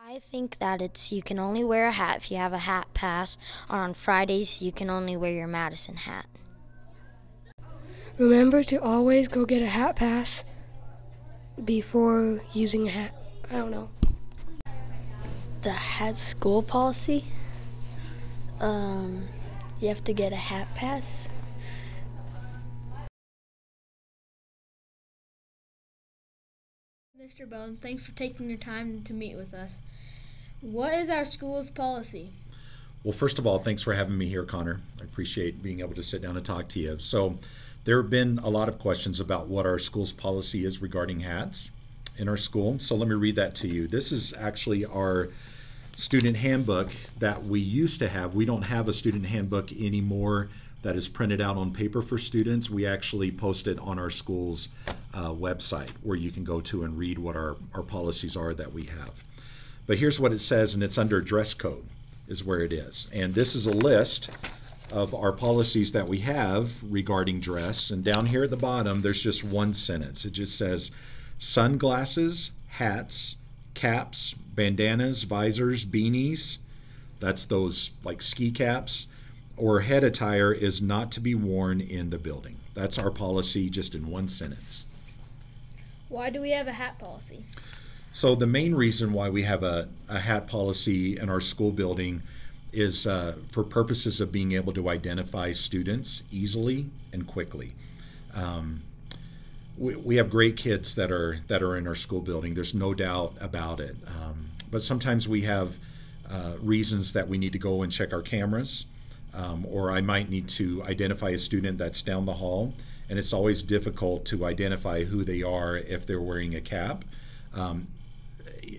I think that you can only wear a hat if you have a hat pass, or on Fridays you can only wear your Madison hat. Remember to always go get a hat pass before using a hat. I don't know. The hat school policy. You have to get a hat pass. Mr. Bone, thanks for taking your time to meet with us. What is our school's policy? Well, first of all, thanks for having me here, Connor. I appreciate being able to sit down and talk to you. So there have been a lot of questions about what our school's policy is regarding hats in our school. So let me read that to you. This is actually our student handbook that we used to have. We don't have a student handbook anymore that is printed out on paper for students. We actually post it on our school's website where you can go to and read what our policies are that we have. But here's what it says, and it's under dress code is where it is. And this is a list of our policies that we have regarding dress. And down here at the bottom, there's just one sentence. It just says sunglasses, hats, caps, bandanas, visors, beanies, that's those like ski caps, or head attire is not to be worn in the building. That's our policy just in one sentence. Why do we have a hat policy? So the main reason why we have a hat policy in our school building is for purposes of being able to identify students easily and quickly. We have great kids that are in our school building. There's no doubt about it. But sometimes we have reasons that we need to go and check our cameras, or I might need to identify a student that's down the hall, and it's always difficult to identify who they are if they're wearing a cap.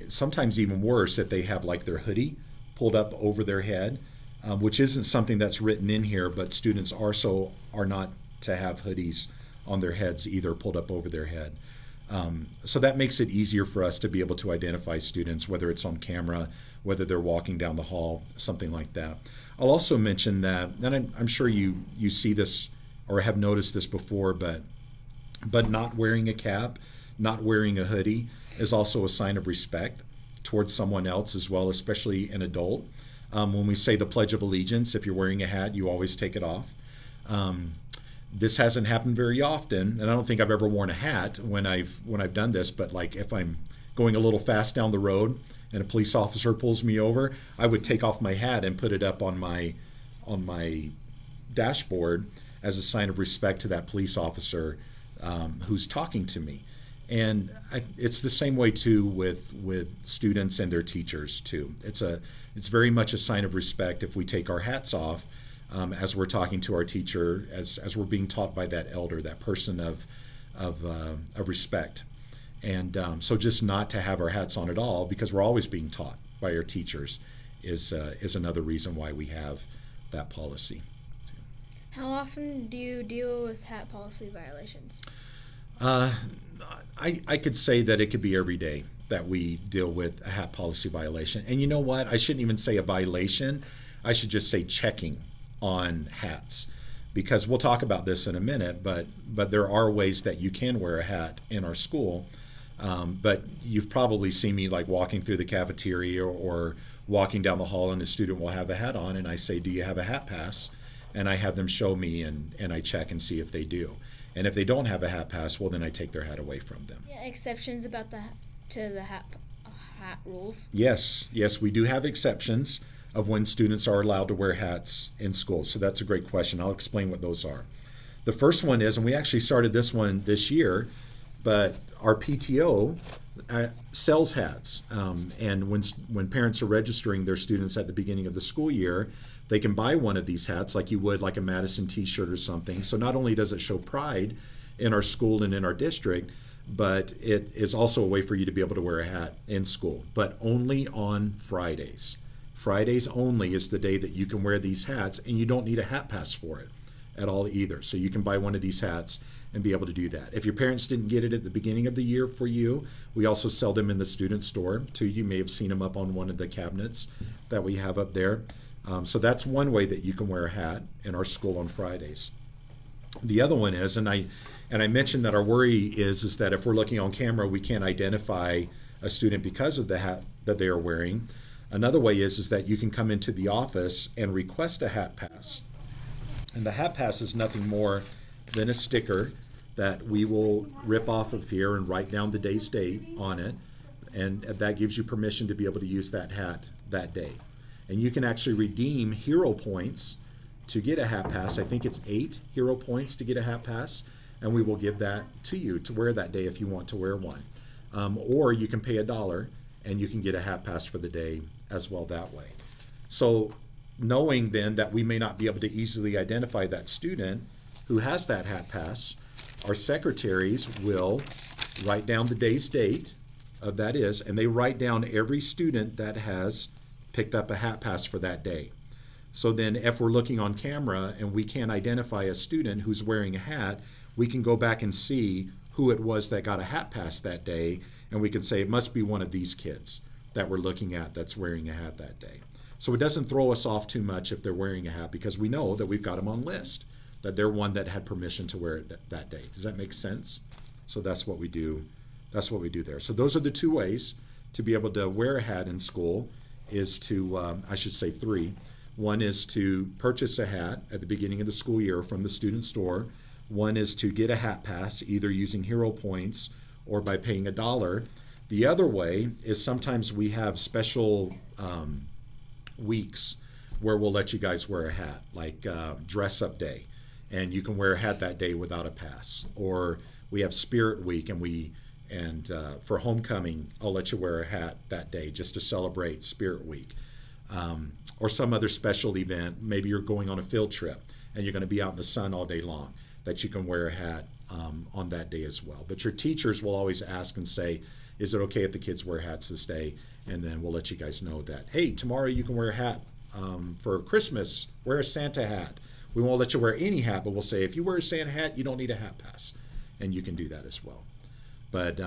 Sometimes even worse if they have like their hoodie pulled up over their head, which isn't something that's written in here, but students are not to have hoodies on their heads either, pulled up over their head. So that makes it easier for us to be able to identify students, whether it's on camera, whether they're walking down the hall, something like that. I'll also mention that, and I'm sure you see this or have noticed this before, but not wearing a cap, not wearing a hoodie is also a sign of respect towards someone else as well, especially an adult. When we say the Pledge of Allegiance, if you're wearing a hat, you always take it off. This hasn't happened very often, and I don't think I've ever worn a hat when I've done this, but like if I'm going a little fast down the road and a police officer pulls me over, I would take off my hat and put it up on my dashboard as a sign of respect to that police officer who's talking to me. And it's the same way too with students and their teachers too. It's very much a sign of respect if we take our hats off as we're talking to our teacher, as we're being taught by that elder, that person of respect. And so just not to have our hats on at all, because we're always being taught by our teachers, is another reason why we have that policy. How often do you deal with hat policy violations? I could say that it could be every day that we deal with a hat policy violation. And you know what? I shouldn't even say a violation. I should just say checking on hats, because we'll talk about this in a minute, but there are ways that you can wear a hat in our school. But you've probably seen me like walking through the cafeteria or walking down the hall, and a student will have a hat on, and I say, do you have a hat pass? And I have them show me, and I check and see if they do. And if they don't have a hat pass, well, then I take their hat away from them. Yeah, exceptions about the hat rules? Yes, we do have exceptions of when students are allowed to wear hats in school. So that's a great question. I'll explain what those are. The first one is, and we actually started this one this year, but our PTO sells hats. And when parents are registering their students at the beginning of the school year, they can buy one of these hats like you would like a Madison t-shirt or something. So not only does it show pride in our school and in our district, but it is also a way for you to be able to wear a hat in school, but only on Fridays. Fridays only is the day that you can wear these hats, and you don't need a hat pass for it at all either. So you can buy one of these hats and be able to do that. If your parents didn't get it at the beginning of the year for you, we also sell them in the student store too. You may have seen them up on one of the cabinets that we have up there. So that's one way that you can wear a hat in our school on Fridays. The other one is, and I mentioned that our worry is that if we're looking on camera, we can't identify a student because of the that they are wearing. Another way is that you can come into the office and request a hat pass. And the hat pass is nothing more than a sticker that we will rip off of here and write down the day's date on it. And that gives you permission to be able to use that hat that day. And you can actually redeem hero points to get a hat pass. I think it's 8 hero points to get a hat pass. And we will give that to you to wear that day if you want to wear one. Or you can pay $1 and you can get a hat pass for the day as well that way. So knowing then that we may not be able to easily identify that student who has that hat pass, our secretaries will write down the day's date of that is, and they write down every student that has picked up a hat pass for that day. So then if we're looking on camera and we can't identify a student who's wearing a hat, we can go back and see who it was that got a hat pass that day, and we can say it must be one of these kids that we're looking at that's wearing a hat that day. So it doesn't throw us off too much if they're wearing a hat, because we know that we've got them on list, that they're one that had permission to wear it that day. Does that make sense? So that's what we do. That's what we do there. So those are the 2 ways to be able to wear a hat in school, is to, I should say 3. One is to purchase a hat at the beginning of the school year from the student store. One is to get a hat pass, either using hero points or by paying $1. The other way is sometimes we have special weeks where we'll let you guys wear a hat, like dress up day, and you can wear a hat that day without a pass. Or we have Spirit Week, and for homecoming, I'll let you wear a hat that day just to celebrate Spirit Week. Or some other special event, maybe you're going on a field trip and you're going to be out in the sun all day long, that you can wear a hat on that day as well. But your teachers will always ask and say, is it okay if the kids wear hats this day? And then we'll let you guys know that, hey, tomorrow you can wear a hat for Christmas, wear a Santa hat. We won't let you wear any hat, but we'll say, if you wear a Santa hat, you don't need a hat pass. And you can do that as well. But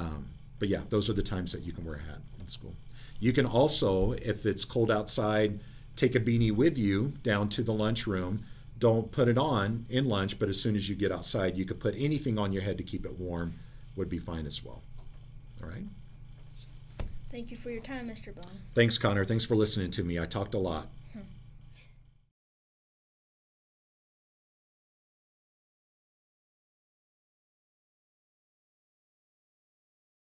yeah, those are the times that you can wear a hat in school. You can also, if it's cold outside, take a beanie with you down to the lunchroom. Don't put it on in lunch, but as soon as you get outside, you could put anything on your head to keep it warm, would be fine as well. All right? Thank you for your time, Mr. Bond. Thanks, Connor. Thanks for listening to me. I talked a lot.